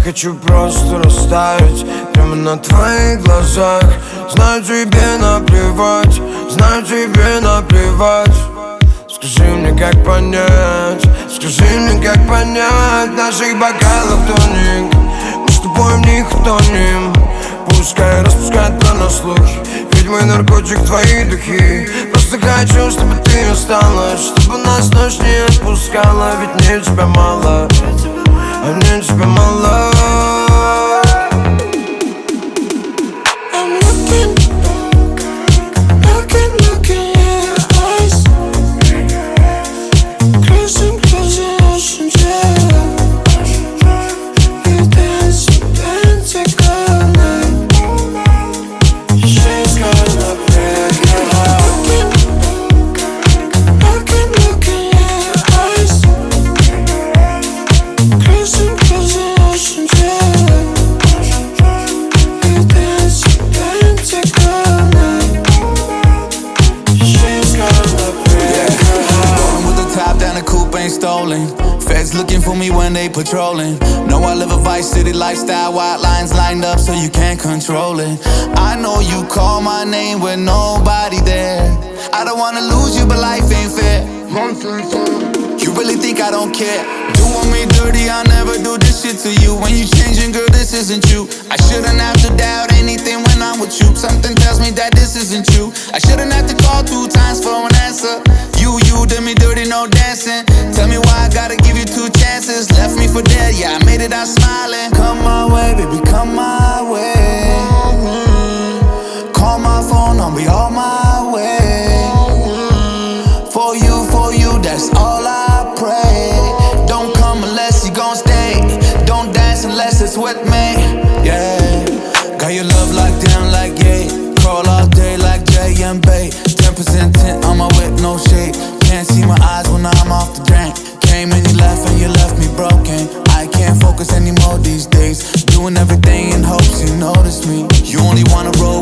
хочу просто растаять прямо на твоих глазах. Знаю, тебе наплевать, знаю, тебе наплевать. Скажи мне, как понять, скажи мне, как понять. В наших бокалах тоник, мы с тобой в них тонем. Пускай распускает про нас слухи, ведь мой наркотик твои духи. Просто хочу, чтобы ты осталась, чтобы нас ночь не отпускала. Ведь мне тебя мало, а мне тебя мало. Feds looking for me when they patrolling. Know I live a Vice City lifestyle, white lines lined up so you can't control it. I know you call my name with nobody there. I don't wanna lose you, but life ain't fair. You really think I don't care? Doing me dirty, I'll never do this shit to you. When you changing, girl, this isn't you. I shouldn't have to doubt anything when I'm with you. Something tells me that this isn't you. I shouldn't have to call 2 times for an answer. You did me dirty, no dancing. Tell me why I gotta give you 2 chances. Left me for dead, yeah, I made it out smiling. Come my way, baby, come my way. Call my phone, I'll be on my way. For you, that's all I pray. Don't come unless you gon' stay. Don't dance unless it's with me, yeah. Got your love locked down like yay. Crawl all day like J and Bay. 10% tint on my whip, no shade. Can't see my eyes when I'm off the drink. Came and you left me broken. I can't focus anymore these days. Doing everything in hopes you notice me. You only wanna roll